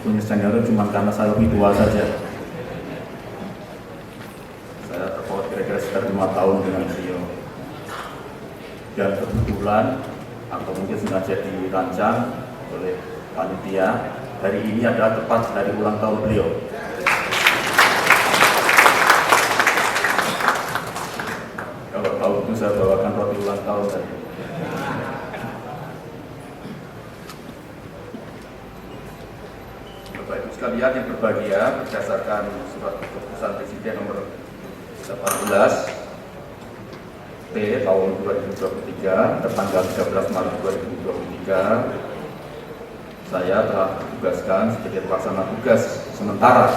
punya senior cuma karena saya lebih tua saja. Saya terpaut kira-kira sekitar 5 tahun dengan beliau. Dan kebetulan atau mungkin sengaja dirancang oleh panitia, hari ini adalah tepat dari ulang tahun beliau. Kalau tahu itu saya bawakan roti ulang tahun tadi. Bapak Ibu sekalian yang berbahagia, berdasarkan surat keputusan Presiden nomor 18 P tahun 2023 tertanggal 13 Maret 2023, saya telah ditugaskan sebagai pelaksana tugas sementara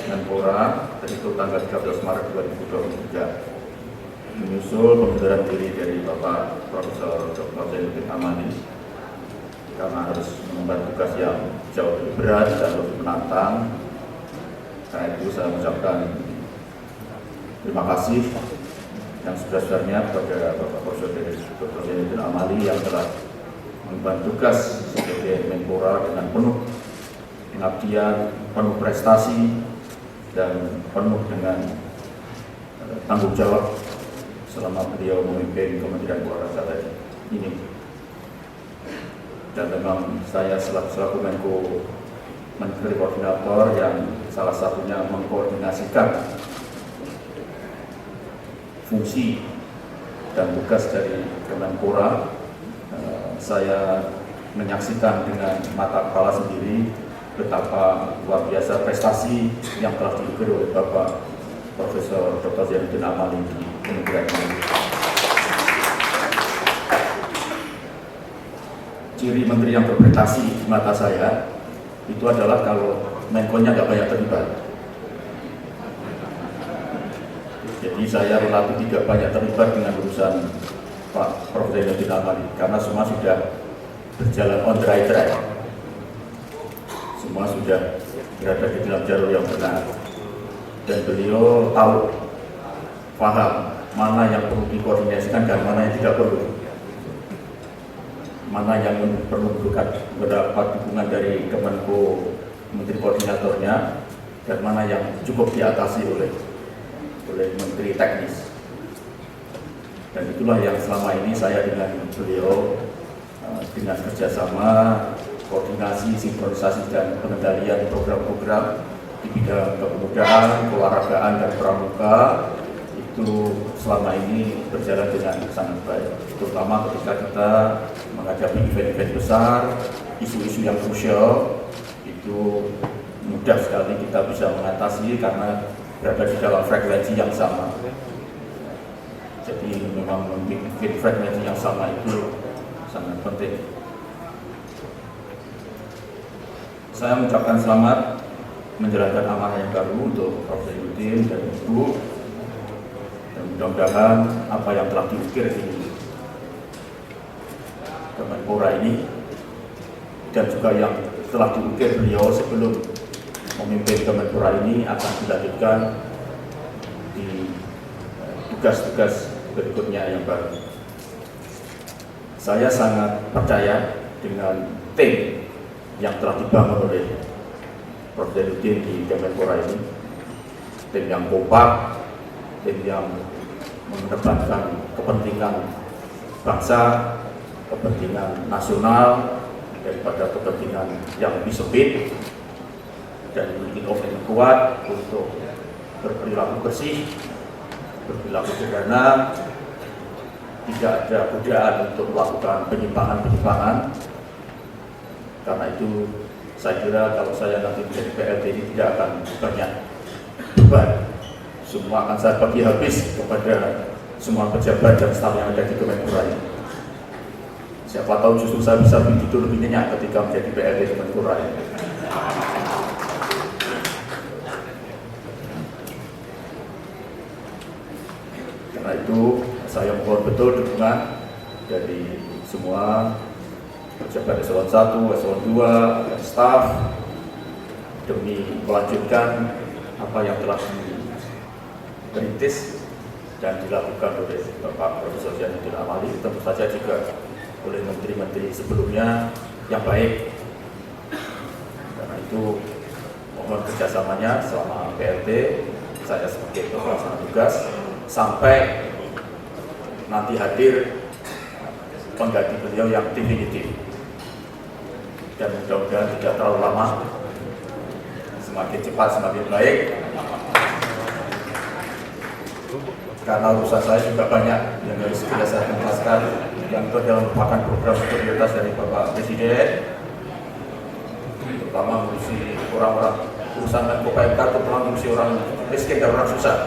Menpora terhitung tanggal 13 Maret 2023 menyusul pengunduran diri dari Bapak Profesor Dr. Zainuddin Amali karena harus mengemban tugas yang jauh lebih berat dan lebih menantang. Karena itu saya mengucapkan terima kasih yang sebesar-besarnya kepada Bapak Profesor Dr. Zainuddin Amali yang telah mengemban tugas sebagai Menpora dengan penuh pengabdian, penuh prestasi, dan penuh dengan tanggung jawab selama beliau memimpin Kementerian Olahraga tadi ini. Dan memang saya selaku Menko Menteri Koordinator yang salah satunya mengkoordinasikan fungsi dan tugas dari Kemenpora. Saya menyaksikan dengan mata kepala sendiri betapa luar biasa prestasi yang telah diukir oleh Bapak Profesor Dr. Zainuddin Amali di Kementerian ini. Ciri menteri yang berprestasi di mata saya itu adalah kalau Menko-nya nggak banyak terlibat. Jadi saya relatif tidak banyak terlibat dengan urusan Pak Prof. Zainuddin Amali karena semua sudah berjalan on the right track. Semua sudah berada di dalam jalur yang benar. Dan beliau tahu, paham mana yang perlu dikoordinasikan dan mana yang tidak perlu. Mana yang perlu mendapat dukungan dari Kemenko Menteri Koordinatornya dan mana yang cukup diatasi oleh Menteri Teknis. Dan itulah yang selama ini saya dengan beliau dengan kerjasama, koordinasi, sinkronisasi dan pengendalian program-program di bidang kepemudaan, keolahragaan dan pramuka itu selama ini berjalan dengan sangat baik. Terutama ketika kita menghadapi event-event besar, isu-isu yang krusial itu mudah sekali kita bisa mengatasi karena berada di dalam frekuensi yang sama. Jadi memang membuat frekuensi yang sama itu sangat penting. Saya mengucapkan selamat menjalankan amanah yang baru untuk Prof. Zainuddin dan Ibu, dan mudah-mudahan apa yang telah diukir di Kemenpora ini dan juga yang telah diukir beliau sebelum memimpin Kemenpora ini akan dilanjutkan di tugas-tugas berikutnya yang baru. Saya sangat percaya dengan tim yang telah dibangun oleh Prof. Zainuddin di Kemenpora ini, tim yang kompak, tim yang mengedepankan kepentingan bangsa, kepentingan nasional daripada kepentingan yang lebih sempit, dan memiliki komitmen kuat untuk berperilaku bersih, berperilaku sederhana, tidak ada godaan untuk melakukan penyimpangan-penyimpangan. Karena itu saya kira kalau saya nanti menjadi PLT ini tidak akan banyak beban. Semua akan saya bagi habis kepada semua pejabat dan staf yang ada di Kemenpora ini. Siapa tahu justru saya bisa tidur lebih nyenyak ketika menjadi PLT Kemenpora ini. Karena itu saya mohon betul dukungan dari semua pejabat eselon 1, eselon 2, dan staf demi melanjutkan apa yang telah dirintis dan dilakukan oleh Bapak Profesor Zainuddin Amali, tentu saja juga oleh menteri-menteri sebelumnya yang baik. Karena itu mohon kerjasamanya selama PLT, saya sebagai pelaksana tugas, sampai nanti hadir pengganti beliau yang definitif. Dan mudah-mudahan tidak terlalu lama, semakin cepat semakin baik. Karena urusan saya juga banyak yang harus saya tuntaskan, yang itu adalah merupakan program prioritas dari Bapak Presiden, terutama mengurusi orang-orang urusan Menko PMK, terutama mengurusi orang miskin dan orang susah.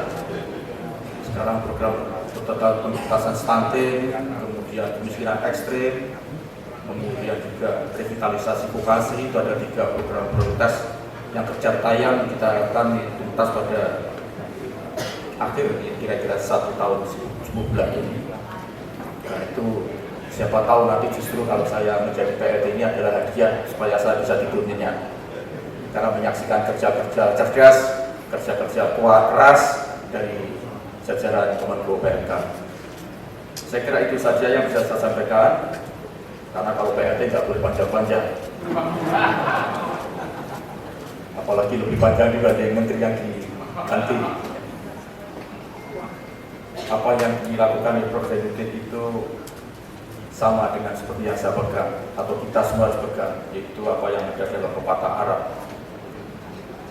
Sekarang program total pengentasan stunting, kemudian kemiskinan ekstrim, kemudian juga revitalisasi vokasi. Itu ada 3 program prioritas yang kerja tayang kita harapkan tuntas pada akhir kira-kira 1 tahun 10 bulan ini. Nah itu siapa tahu nanti justru kalau saya menjadi PLT ini adalah hadiah supaya saya bisa tidur nyenyak. Karena menyaksikan kerja-kerja cerdas, kerja-kerja keras dari jajaran Kemenko PMK. Saya kira itu saja yang bisa saya sampaikan. Karena kalau PLT nggak boleh panjang-panjang. Apalagi lebih panjang juga dari menteri yang diganti. Apa yang dilakukan di Prof. Zainuddin itu sama dengan seperti yang saya pegang, atau kita semua harus pegang, yaitu apa yang ada dalam pepatah Arab.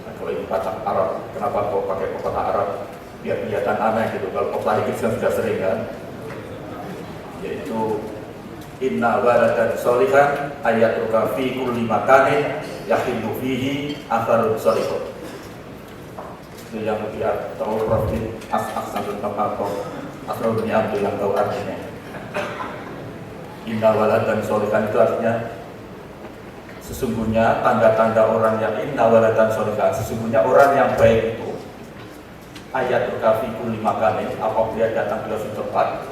Nah, kalau ini pepatah Arab, kenapa kok pakai pepatah Arab? Biar kelihatan aneh gitu, kalau pepatah Inggris kan sudah sering kan, yaitu inna waladan sholihan ayatuka fi kulli makanin yakhillu fihi atharun sholihun. Itu yang dia tahu Profit As-Aksanul Papato Asrul Ni'abdu yang tahu artinya. Inna waladan sholihan itu artinya sesungguhnya tanda-tanda orang yang inna waladan sholihan, sesungguhnya orang yang baik itu ayatuka fi kulli makanin, apabila dia datang ke suatu tempat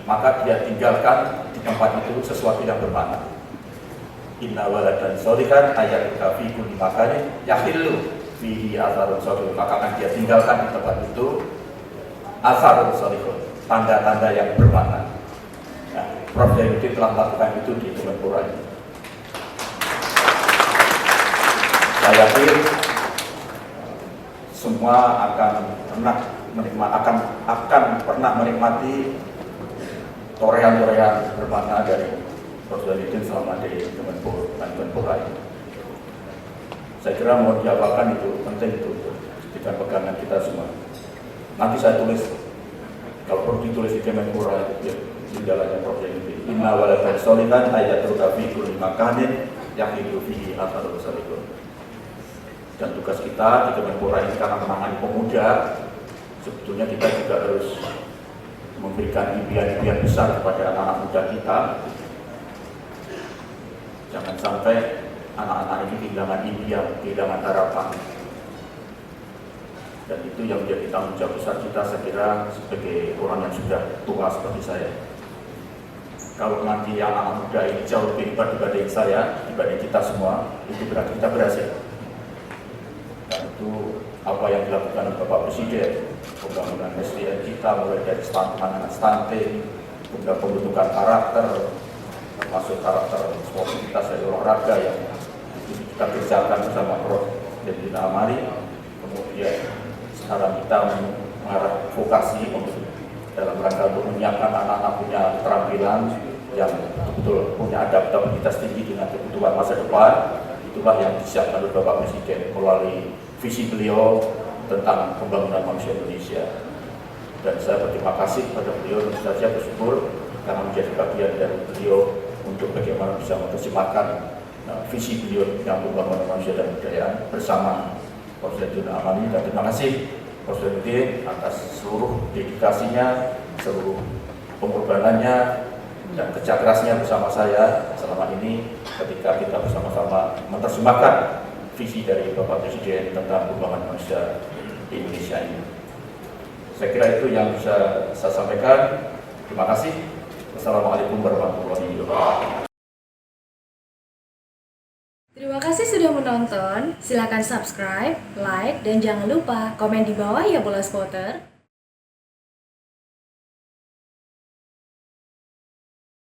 maka dia tinggalkan di tempat itu sesuatu yang bermakna. Inna waladan sholihan ayatuka fi kulli makanin yakhillu fihi atharun sholihun, maka akan dia tinggalkan di tempat itu atharun sholihun, tanda-tanda yang bermakna. Nah, Prof. Zainuddin telah melakukan itu di Kemenpora ini. Saya yakin semua akan pernah menikmati torehan-torehan bermakna dari Prof. Zainuddin selama di Kemenpora ini. Saya kira mau diapakan itu penting itu jadikan pegangan kita semua. Nanti saya tulis, kalau perlu ditulis di Kemenpora itu di dalamnya Prof. Zainuddin. Inna waladan sholihan ayatuka fi kulli makanin yakhillu fihi atharun sholihun. Dan tugas kita di Kemenpora ini karena menangani pemuda, sebetulnya kita juga harus memberikan impian-impian besar kepada anak-anak muda kita. Jangan sampai anak-anak ini kehilangan impian, kehilangan harapan. Dan itu yang menjadi tanggung jawab besar kita, saya kira, sebagai orang yang sudah tua seperti saya. Kalau nanti anak-anak muda ini jauh lebih hebat dibanding saya, dibanding kita semua, itu berarti kita berhasil. Dan itu apa yang dilakukan oleh Bapak Presiden, pembangunan SDM kita mulai dari penanganan stunting, kemudian pembentukan karakter, termasuk karakter sportivitas dari olahraga yang kita kerjakan bersama Prof. Zainuddin Amali. Kemudian sekarang kita mengarah vokasi dalam rangka untuk menyiapkan anak-anak punya keterampilan yang betul punya adaptabilitas tinggi dengan kebutuhan masa depan. Itulah yang disiapkan oleh Bapak Presiden melalui visi beliau tentang pembangunan manusia Indonesia. Dan saya berterima kasih kepada beliau, tentu saja bersyukur karena menjadi bagian dari beliau untuk bagaimana bisa menerjemahkan visi beliau yang pembangunan manusia dan kebudayaan bersama Prof. Zainuddin Amali. Dan terima kasih Prof. Zainuddin atas seluruh dedikasinya, seluruh pengorbanannya dan kerja kerasnya bersama saya selama ini ketika kita bersama-sama menerjemahkan visi dari Bapak Presiden tentang pembangunan manusia di Indonesia ini. Saya kira itu yang bisa saya sampaikan. Terima kasih. Wassalamualaikum warahmatullahi wabarakatuh. Terima kasih sudah menonton. Silakan subscribe, like, dan jangan lupa komen di bawah ya bola spotter.